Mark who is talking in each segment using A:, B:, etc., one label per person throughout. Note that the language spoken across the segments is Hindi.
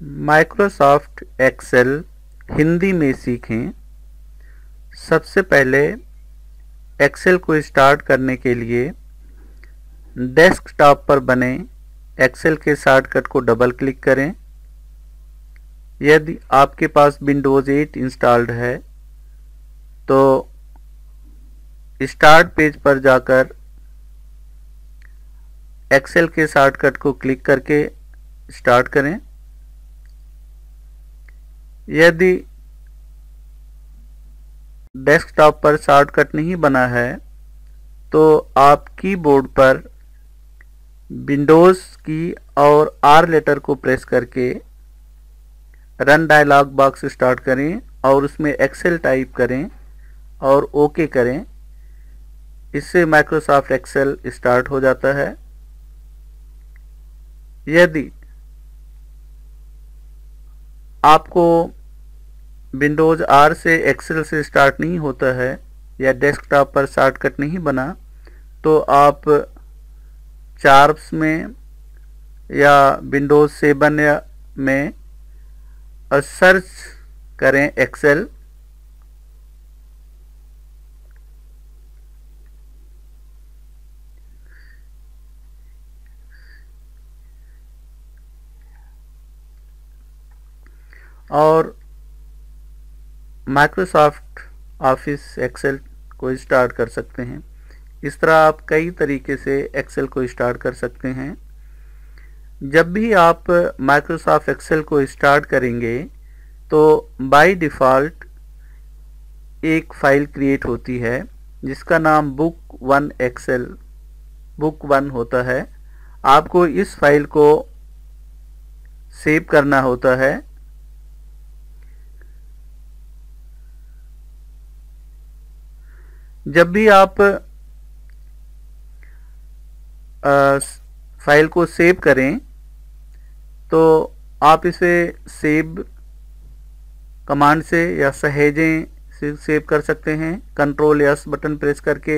A: माइक्रोसॉफ्ट एक्सेल हिंदी में सीखें। सबसे पहले एक्सेल को स्टार्ट करने के लिए डेस्कटॉप पर बने एक्सेल के शॉर्टकट को डबल क्लिक करें। यदि आपके पास विंडोज़ 8 इंस्टॉल्ड है तो स्टार्ट पेज पर जाकर एक्सेल के शॉर्टकट को क्लिक करके स्टार्ट करें। यदि डेस्कटॉप पर शॉर्टकट नहीं बना है तो आप कीबोर्ड पर विंडोज़ की और आर लेटर को प्रेस करके रन डायलॉग बॉक्स स्टार्ट करें और उसमें एक्सेल टाइप करें और ओके करें। इससे माइक्रोसॉफ्ट एक्सेल स्टार्ट हो जाता है। यदि आपको विंडोज़ आर से एक्सेल से स्टार्ट नहीं होता है या डेस्कटॉप पर शॉर्टकट नहीं बना तो आप चार्ट्स में या विंडोज़ 7 में सर्च करें एक्सेल। और माइक्रोसॉफ्ट ऑफिस एक्सेल को स्टार्ट कर सकते हैं। इस तरह आप कई तरीके से एक्सेल को स्टार्ट कर सकते हैं। जब भी आप माइक्रोसॉफ्ट एक्सेल को स्टार्ट करेंगे तो बाय डिफ़ॉल्ट एक फ़ाइल क्रिएट होती है जिसका नाम बुक वन होता है। आपको इस फाइल को सेव करना होता है। जब भी आप फाइल को सेव करें तो आप इसे सेव कमांड से या सहेजें से सेव कर सकते हैं। कंट्रोल एस बटन प्रेस करके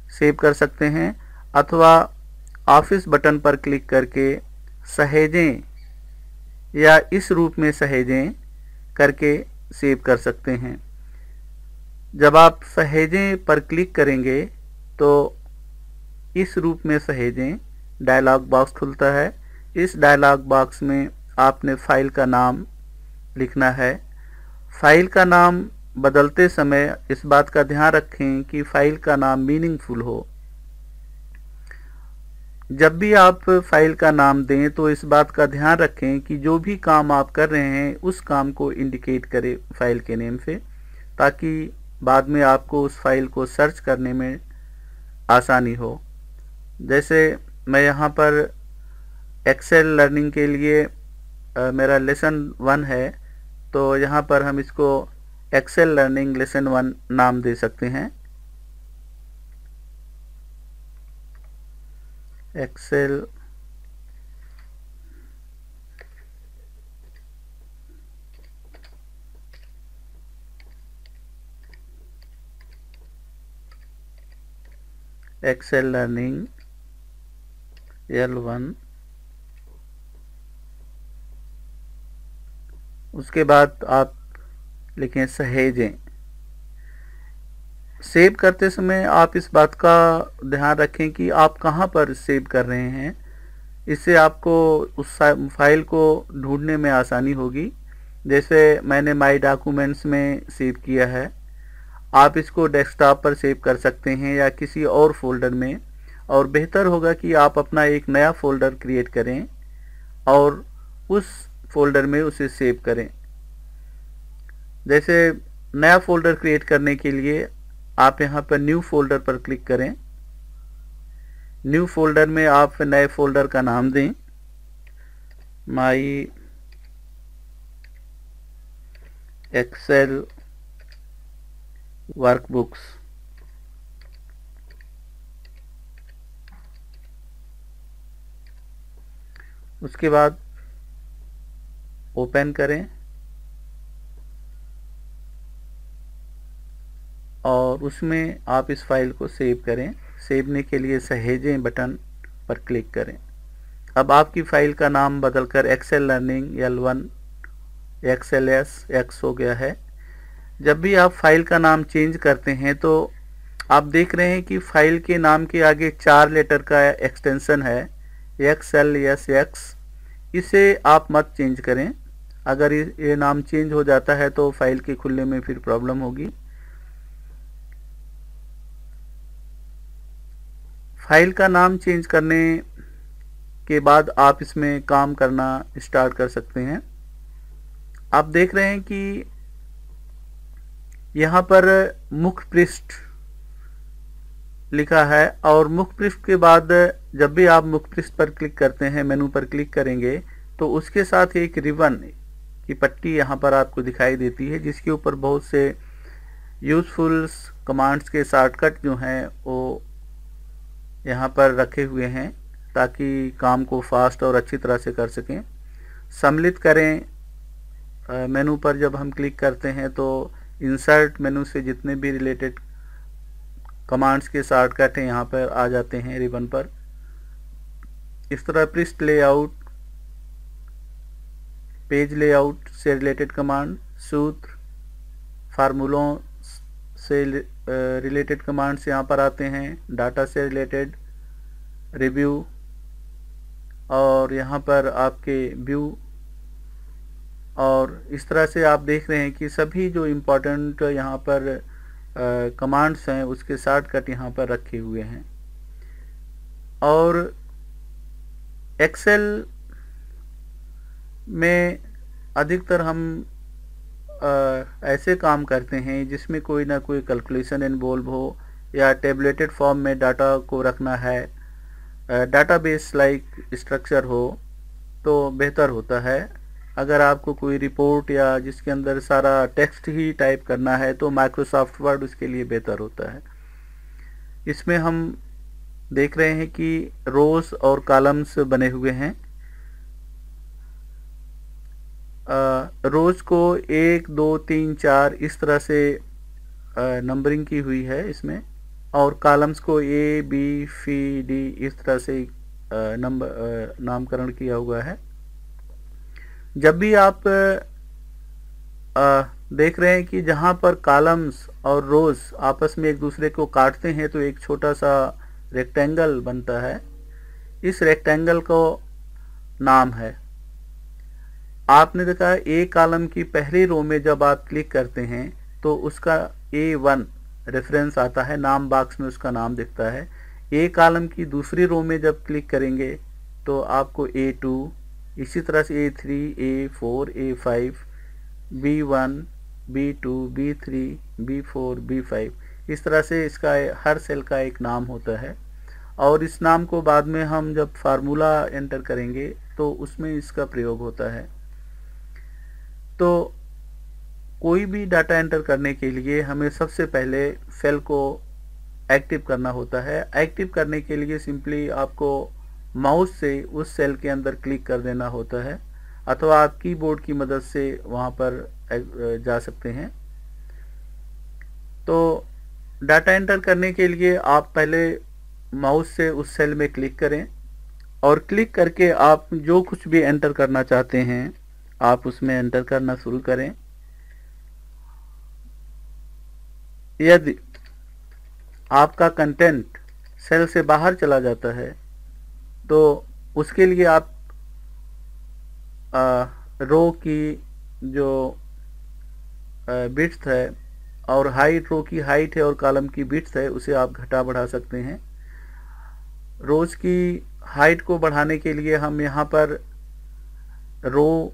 A: सेव कर सकते हैं अथवा ऑफिस बटन पर क्लिक करके सहेजें या इस रूप में सहेजें करके सेव कर सकते हैं। जब आप सहेजें पर क्लिक करेंगे तो इस रूप में सहेजें डायलॉग बॉक्स खुलता है। इस डायलॉग बॉक्स में आपने फाइल का नाम लिखना है। फाइल का नाम बदलते समय इस बात का ध्यान रखें कि फाइल का नाम मीनिंगफुल हो। जब भी आप फाइल का नाम दें तो इस बात का ध्यान रखें कि जो भी काम आप कर रहे हैं उस काम को इंडिकेट करे फाइल के नेम से, ताकि बाद में आपको उस फाइल को सर्च करने में आसानी हो। जैसे मैं यहाँ पर एक्सेल लर्निंग के लिए मेरा लेसन 1 है तो यहाँ पर हम इसको एक्सेल लर्निंग लेसन 1 नाम दे सकते हैं। Excel learning L1। उसके बाद आप लिखें सहेजें। सेव करते समय आप इस बात का ध्यान रखें कि आप कहाँ पर सेव कर रहे हैं। इससे आपको उस फाइल को ढूंढने में आसानी होगी। जैसे मैंने माई डॉक्यूमेंट्स में सेव किया है, आप इसको डेस्कटॉप पर सेव कर सकते हैं या किसी और फोल्डर में। और बेहतर होगा कि आप अपना एक नया फोल्डर क्रिएट करें और उस फोल्डर में उसे सेव करें। जैसे नया फोल्डर क्रिएट करने के लिए आप यहाँ पर न्यू फोल्डर पर क्लिक करें। न्यू फोल्डर में आप नए फोल्डर का नाम दें माई एक्सेल वर्कबुक्स। उसके बाद ओपन करें और उसमें आप इस फाइल को सेव करें। सेवने के लिए सहेजें बटन पर क्लिक करें। अब आपकी फाइल का नाम बदलकर Excel learning L1 XLS X हो गया है। जब भी आप फाइल का नाम चेंज करते हैं तो आप देख रहे हैं कि फाइल के नाम के आगे 4 लेटर का एक्सटेंशन है XLSX। इसे आप मत चेंज करें। अगर ये नाम चेंज हो जाता है तो फाइल के खुलने में फिर प्रॉब्लम होगी। फाइल का नाम चेंज करने के बाद आप इसमें काम करना स्टार्ट कर सकते हैं। आप देख रहे हैं कि यहाँ पर मुख्य पृष्ठ लिखा है और मुख्य पृष्ठ के बाद जब भी आप मुख्य पृष्ठ पर क्लिक करते हैं, मेनू पर क्लिक करेंगे तो उसके साथ एक रिबन की पट्टी यहाँ पर आपको दिखाई देती है, जिसके ऊपर बहुत से यूजफुल कमांड्स के शॉर्टकट जो हैं वो यहाँ पर रखे हुए हैं ताकि काम को फास्ट और अच्छी तरह से कर सकें। सम्मिलित करें मेनू पर जब हम क्लिक करते हैं तो इंसर्ट मेनू से जितने भी रिलेटेड कमांड्स के शॉर्टकट हैं यहाँ पर आ जाते हैं रिबन पर। इस तरह पृष्ठ लेआउट, पेज लेआउट से रिलेटेड कमांड, सूत्र, फार्मूलों से रिलेटेड कमांड्स यहाँ पर आते हैं, डाटा से रिलेटेड, रिव्यू और यहाँ पर आपके व्यू। और इस तरह से आप देख रहे हैं कि सभी जो इम्पोर्टेंट यहाँ पर कमांड्स हैं उसके शॉर्टकट यहाँ पर रखे हुए हैं। और एक्सेल में अधिकतर हम ऐसे काम करते हैं जिसमें कोई ना कोई कैलकुलेशन इन्वॉल्व हो या टेबलेटेड फॉर्म में डाटा को रखना है, डाटाबेस लाइक स्ट्रक्चर हो तो बेहतर होता है। अगर आपको कोई रिपोर्ट या जिसके अंदर सारा टेक्स्ट ही टाइप करना है तो माइक्रोसॉफ्ट वर्ड उसके लिए बेहतर होता है। इसमें हम देख रहे हैं कि रोज और कॉलम्स बने हुए हैं। रोज को 1 2 3 4 इस तरह से नंबरिंग की हुई है इसमें, और कॉलम्स को A B C D इस तरह से नामकरण किया हुआ है। जब भी आप देख रहे हैं कि जहाँ पर कॉलम्स और रोज आपस में एक दूसरे को काटते हैं तो एक छोटा सा रेक्टेंगल बनता है। इस रेक्टेंगल को नाम है, आपने देखा A कॉलम की पहली रो में जब आप क्लिक करते हैं तो उसका A1 रेफरेंस आता है, नाम बॉक्स में उसका नाम दिखता है। A कॉलम की दूसरी रो में जब क्लिक करेंगे तो आपको A2, इसी तरह से A3, A4, A5, B1, B2, B3, B4, B5 इस तरह से इसका हर सेल का एक नाम होता है। और इस नाम को बाद में हम जब फार्मूला एंटर करेंगे तो उसमें इसका प्रयोग होता है। तो कोई भी डाटा एंटर करने के लिए हमें सबसे पहले सेल को एक्टिव करना होता है। एक्टिव करने के लिए सिंपली आपको माउस से उस सेल के अंदर क्लिक कर देना होता है, अथवा आप कीबोर्ड की मदद से वहाँ पर जा सकते हैं। तो डाटा एंटर करने के लिए आप पहले माउस से उस सेल में क्लिक करें और क्लिक करके आप जो कुछ भी एंटर करना चाहते हैं आप उसमें एंटर करना शुरू करें। यदि आपका कंटेंट सेल से बाहर चला जाता है तो उसके लिए आप रो की जो विड्थ है और हाइट, रो की हाइट है और कॉलम की विड्थ है, उसे आप घटा बढ़ा सकते हैं। रोज की हाइट को बढ़ाने के लिए हम यहाँ पर रो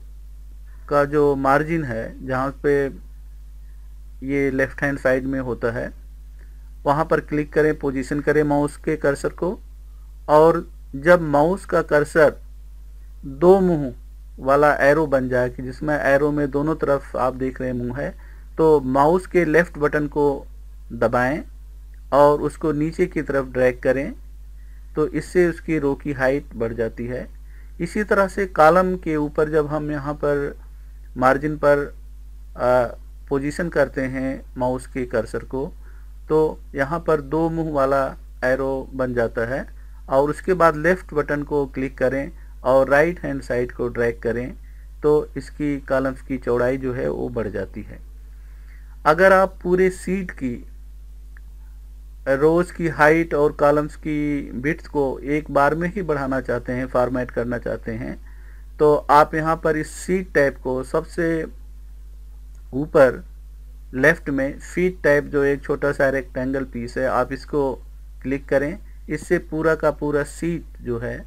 A: का जो मार्जिन है जहाँ पे ये लेफ्ट हैंड साइड में होता है वहाँ पर क्लिक करें, पोजीशन करें माउस के कर्सर को, और जब माउस का कर्सर 2 मुंह वाला एरो बन जाए कि जिसमें एरो में दोनों तरफ आप देख रहे हैं मुंह है, तो माउस के लेफ्ट बटन को दबाएं और उसको नीचे की तरफ ड्रैग करें तो इससे उसकी रो की हाइट बढ़ जाती है। इसी तरह से कॉलम के ऊपर जब हम यहाँ पर मार्जिन पर पोजीशन करते हैं माउस के कर्सर को तो यहाँ पर 2 मुंह वाला एरो बन जाता है, और उसके बाद लेफ्ट बटन को क्लिक करें और राइट हैंड साइड को ड्रैग करें तो इसकी कॉलम्स की चौड़ाई जो है वो बढ़ जाती है। अगर आप पूरे सीट की रोज की हाइट और कॉलम्स की विड्थ को एक बार में ही बढ़ाना चाहते हैं, फॉर्मेट करना चाहते हैं, तो आप यहाँ पर इस सीट टैब को सबसे ऊपर लेफ्ट में फीट टैब जो एक छोटा सा रेक्टेंगल पीस है, आप इसको क्लिक करें। इससे पूरा का पूरा सीट जो है,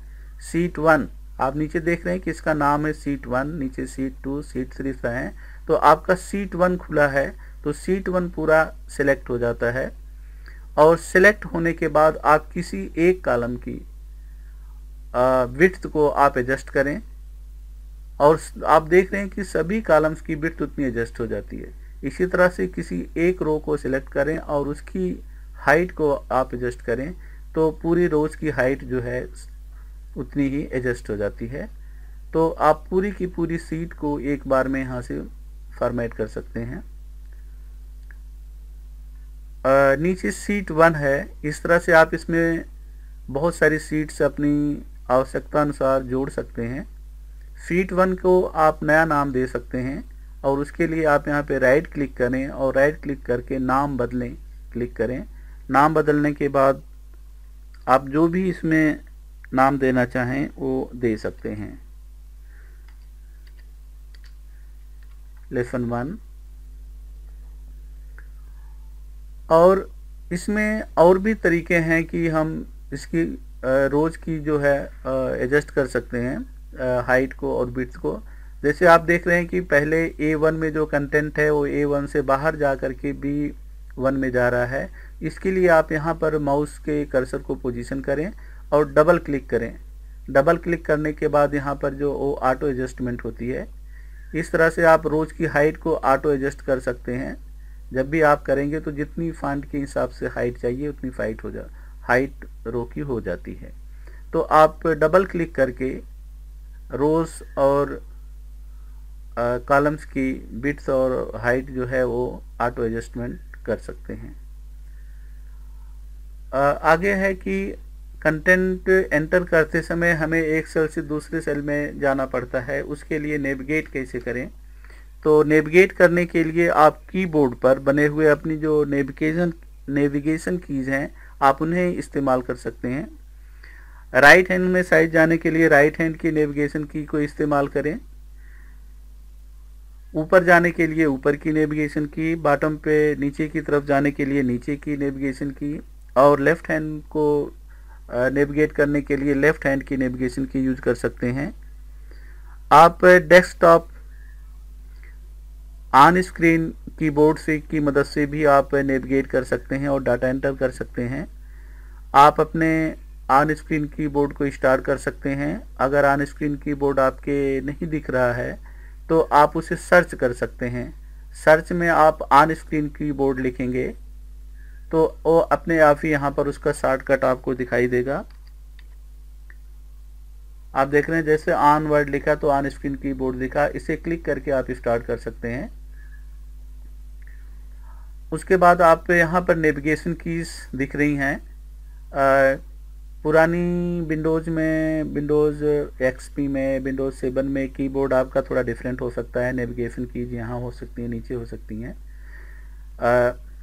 A: सीट 1 आप नीचे देख रहे हैं कि इसका नाम है सीट 1, नीचे सीट 2, सीट 3 है, तो आपका सीट 1 खुला है तो सीट 1 पूरा सिलेक्ट हो जाता है। और सिलेक्ट होने के बाद आप किसी एक कॉलम की विड्थ को आप एडजस्ट करें और आप देख रहे हैं कि सभी कॉलम्स की विड्थ उतनी एडजस्ट हो जाती है। इसी तरह से किसी एक रो को सिलेक्ट करें और उसकी हाइट को आप एडजस्ट करें तो पूरी रोज की हाइट जो है उतनी ही एडजस्ट हो जाती है। तो आप पूरी की पूरी सीट को एक बार में यहाँ से फॉर्मेट कर सकते हैं। नीचे सीट 1 है, इस तरह से आप इसमें बहुत सारी सीट्स अपनी आवश्यकता अनुसार जोड़ सकते हैं। सीट 1 को आप नया नाम दे सकते हैं और उसके लिए आप यहाँ पे राइट क्लिक करें और राइट क्लिक करके नाम बदलें क्लिक करें। नाम बदलने के बाद आप जो भी इसमें नाम देना चाहें वो दे सकते हैं। लेसन 1। और इसमें और भी तरीके हैं कि हम इसकी रोज की जो है एडजस्ट कर सकते हैं हाइट को और विड्थ को। जैसे आप देख रहे हैं कि पहले A1 में जो कंटेंट है वो A1 से बाहर जा कर के B1 में जा रहा है। इसके लिए आप यहाँ पर माउस के कर्सर को पोजीशन करें और डबल क्लिक करें। डबल क्लिक करने के बाद यहाँ पर जो वो ऑटो एडजस्टमेंट होती है, इस तरह से आप रोज की हाइट को ऑटो एडजस्ट कर सकते हैं। जब भी आप करेंगे तो जितनी फॉन्ट के हिसाब से हाइट चाहिए उतनी हाइट रो की हो जाती है। तो आप डबल क्लिक करके रोज और कॉलम्स की विड्थ और हाइट जो है वो ऑटो एडजस्टमेंट कर सकते हैं। आगे है कि कंटेंट एंटर करते समय हमें एक सेल से दूसरे सेल में जाना पड़ता है, उसके लिए नेविगेट कैसे करें। तो नेविगेट करने के लिए आप कीबोर्ड पर बने हुए अपनी जो नेविगेशन कीज हैं आप उन्हें इस्तेमाल कर सकते हैं। राइट हैंड में साइड जाने के लिए राइट हैंड की नेविगेशन की को इस्तेमाल करें। ऊपर जाने के लिए ऊपर की नेविगेशन की, बॉटम पे नीचे की तरफ जाने के लिए नीचे की नेविगेशन की, और लेफ्ट हैंड को नेविगेट करने के लिए लेफ्ट हैंड की नेविगेशन की यूज कर सकते हैं। आप डेस्कटॉप ऑन स्क्रीन कीबोर्ड से की मदद से भी आप नेविगेट कर सकते हैं और डाटा एंटर कर सकते हैं। आप अपने ऑन स्क्रीन कीबोर्ड को स्टार्ट कर सकते हैं। अगर ऑन स्क्रीन कीबोर्ड आपके नहीं दिख रहा है तो आप उसे सर्च कर सकते हैं। सर्च में आप ऑन स्क्रीन कीबोर्ड लिखेंगे तो वो अपने आप ही यहाँ पर उसका शॉर्टकट आपको दिखाई देगा। आप देख रहे हैं जैसे ऑन वर्ड लिखा तो ऑन स्क्रीन कीबोर्ड दिखा, इसे क्लिक करके आप स्टार्ट कर सकते हैं। उसके बाद आप यहाँ पर नेविगेशन कीज दिख रही हैं। पुरानी विंडोज़ में, विंडोज़ XP में, विंडोज़ 7 में कीबोर्ड आपका थोड़ा डिफरेंट हो सकता है। नेविगेशन कीज यहाँ हो सकती हैं, नीचे हो सकती हैं।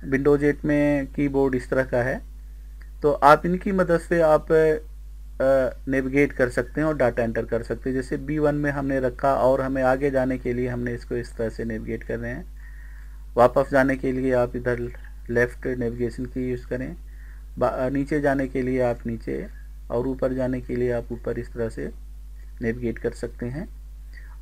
A: विंडोज़ 8 में कीबोर्ड इस तरह का है। तो आप इनकी मदद से आप नेविगेट कर सकते हैं और डाटा एंटर कर सकते हैं। जैसे B1 में हमने रखा और हमें आगे जाने के लिए हमने इसको इस तरह से नेविगेट कर रहे हैं। वापस जाने के लिए आप इधर लेफ़्ट नेविगेशन की यूज़ करें। नीचे जाने के लिए आप नीचे और ऊपर जाने के लिए आप ऊपर इस तरह से नेविगेट कर सकते हैं।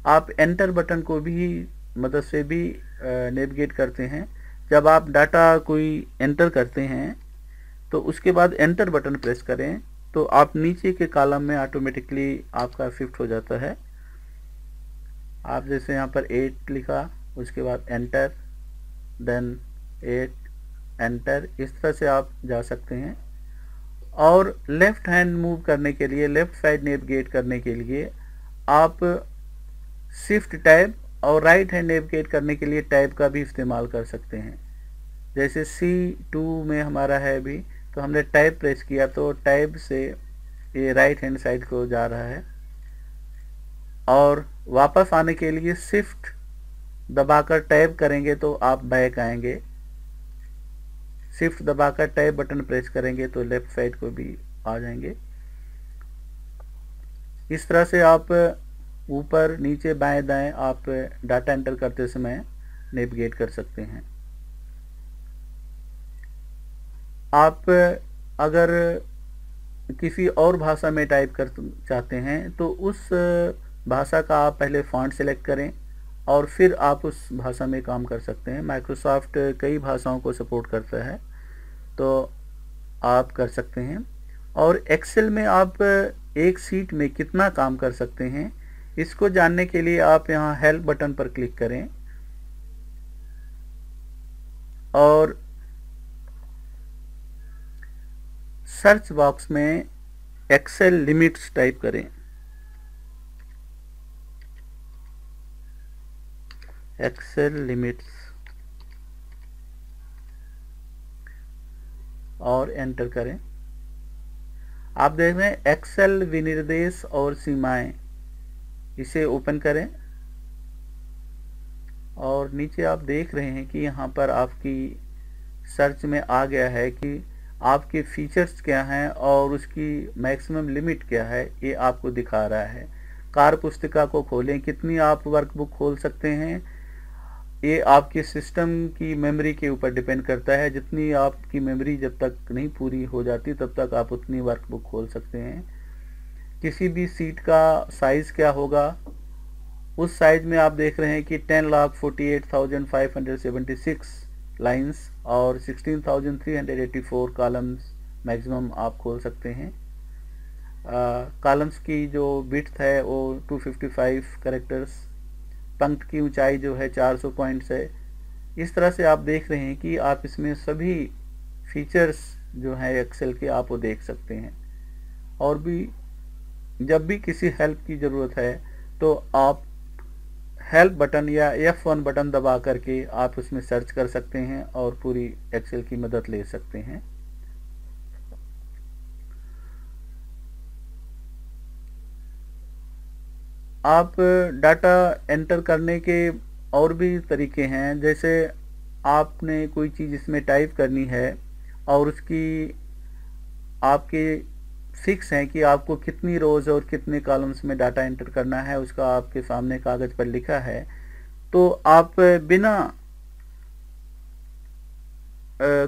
A: आप एंटर बटन को भी मदद से भी नेविगेट करते हैं। जब आप डाटा कोई एंटर करते हैं तो उसके बाद एंटर बटन प्रेस करें तो आप नीचे के कॉलम में ऑटोमेटिकली आपका शिफ्ट हो जाता है। आप जैसे यहाँ पर 8 लिखा, उसके बाद एंटर, देन 8 एंटर, इस तरह से आप जा सकते हैं। और लेफ़्ट हैंड मूव करने के लिए, लेफ़्ट साइड नेविगेट करने के लिए आप शिफ्ट टैब और राइट हैंड नेविगेट करने के लिए टैब का भी इस्तेमाल कर सकते हैं। जैसे C2 में हमारा है अभी, तो हमने टैब प्रेस किया तो टैब से ये राइट हैंड साइड को जा रहा है। और वापस आने के लिए शिफ्ट दबाकर टैब करेंगे तो आप बैक आएंगे। शिफ्ट दबाकर टैब बटन प्रेस करेंगे तो लेफ्ट साइड को भी आ जाएंगे। इस तरह से आप ऊपर नीचे बाएं दाएं आप डाटा एंटर करते समय नेविगेट कर सकते हैं। आप अगर किसी और भाषा में टाइप कर चाहते हैं तो उस भाषा का आप पहले फॉन्ट सेलेक्ट करें और फिर आप उस भाषा में काम कर सकते हैं। माइक्रोसॉफ्ट कई भाषाओं को सपोर्ट करता है तो आप कर सकते हैं। और एक्सेल में आप एक सीट में कितना काम कर सकते हैं इसको जानने के लिए आप यहाँ हेल्प बटन पर क्लिक करें और सर्च बॉक्स में एक्सेल लिमिट्स टाइप करें। एक्सेल लिमिट्स और एंटर करें। आप देख रहे हैं एक्सेल विनिर्देश और सीमाएं, इसे ओपन करें और नीचे आप देख रहे हैं कि यहाँ पर आपकी सर्च में आ गया है कि आपके फीचर्स क्या हैं और उसकी मैक्सिमम लिमिट क्या है, ये आपको दिखा रहा है। कार्य पुस्तिका को खोलें, कितनी आप वर्कबुक खोल सकते हैं ये आपके सिस्टम की मेमोरी के ऊपर डिपेंड करता है। जितनी आपकी मेमोरी जब तक नहीं पूरी हो जाती तब तक आप उतनी वर्कबुक खोल सकते हैं। किसी भी सीट का साइज़ क्या होगा, उस साइज में आप देख रहे हैं कि 10,48,576 लाइंस और 16,384 कॉलम्स मैक्सिमम आप खोल सकते हैं। कॉलम्स की जो विड्थ है वो 255 कैरेक्टर्स, पंक्ति की ऊंचाई जो है 400 पॉइंट्स है। इस तरह से आप देख रहे हैं कि आप इसमें सभी फीचर्स जो हैं एक्सेल के आप वो देख सकते हैं। और भी जब भी किसी हेल्प की ज़रूरत है तो आप हेल्प बटन या F1 बटन दबा करके आप उसमें सर्च कर सकते हैं और पूरी एक्सेल की मदद ले सकते हैं। आप डाटा एंटर करने के और भी तरीके हैं, जैसे आपने कोई चीज़ इसमें टाइप करनी है और उसकी आपके फिक्स है कि आपको कितनी रोज़ और कितने कॉलम्स में डाटा एंटर करना है, उसका आपके सामने कागज़ पर लिखा है। तो आप बिना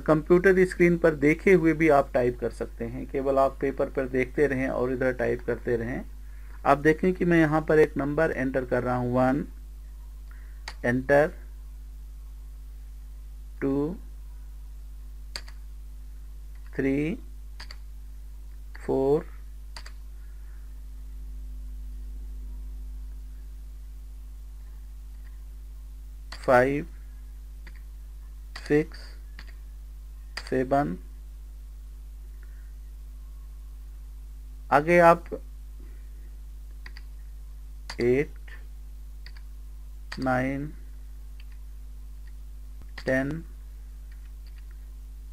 A: कंप्यूटर स्क्रीन पर देखे हुए भी आप टाइप कर सकते हैं। केवल आप पेपर पर देखते रहें और इधर टाइप करते रहें। आप देखें कि मैं यहाँ पर एक नंबर एंटर कर रहा हूँ, 1 एंटर, 2 3 4 5 6 7। आगे आप 8 9 10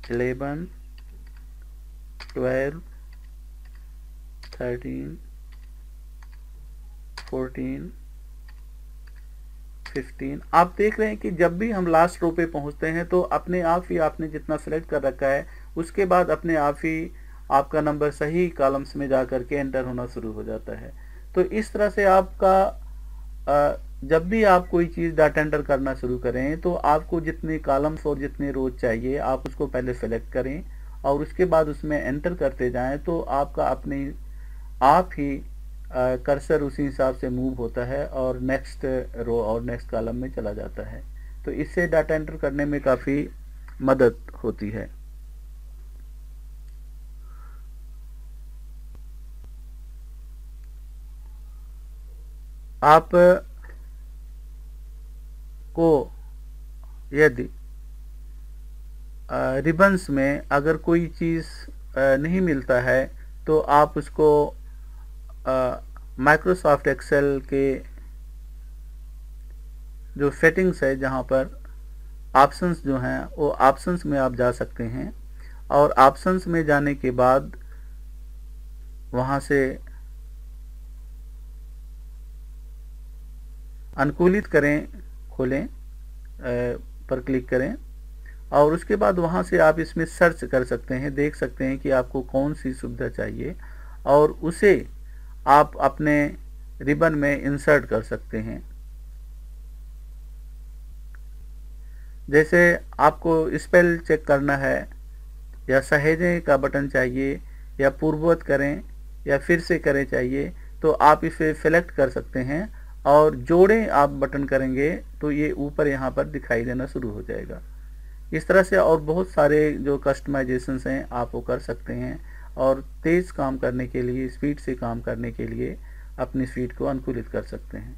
A: 11 12 13 14 15। आप देख रहे हैं कि जब भी हम लास्ट रो पे पहुंचते हैं तो अपने आप ही आपने जितना सेलेक्ट कर रखा है उसके बाद अपने आप ही आपका नंबर सही कॉलम्स में जा कर के एंटर होना शुरू हो जाता है। तो इस तरह से आपका जब भी आप कोई चीज़ डाटा एंटर करना शुरू करें तो आपको जितने कॉलम्स और जितने रोज चाहिए आप उसको पहले सेलेक्ट करें और उसके बाद उसमें एंटर करते जाएं तो आपका अपने आप ही कर्सर उसी हिसाब से मूव होता है और नेक्स्ट रो और नेक्स्ट कॉलम में चला जाता है। तो इससे डाटा एंटर करने में काफ़ी मदद होती है। आप को यदि रिबन्स में अगर कोई चीज़ नहीं मिलता है तो आप उसको माइक्रोसॉफ्ट एक्सेल के जो सेटिंग्स है जहाँ पर ऑप्शंस जो हैं वो ऑप्शंस में आप जा सकते हैं और ऑप्शंस में जाने के बाद वहाँ से अनुकूलित करें, खोलें पर क्लिक करें और उसके बाद वहाँ से आप इसमें सर्च कर सकते हैं, देख सकते हैं कि आपको कौन सी सुविधा चाहिए और उसे आप अपने रिबन में इंसर्ट कर सकते हैं। जैसे आपको स्पेल चेक करना है या सहेजें का बटन चाहिए या पूर्ववत करें या फिर से करें चाहिए, तो आप इसे सेलेक्ट कर सकते हैं और जोड़ें आप बटन करेंगे तो ये ऊपर यहाँ पर दिखाई देना शुरू हो जाएगा। इस तरह से और बहुत सारे जो कस्टमाइजेशंस हैं आप वो कर सकते हैं और तेज़ काम करने के लिए, स्पीड से काम करने के लिए अपनी स्पीड को अनुकूलित कर सकते हैं।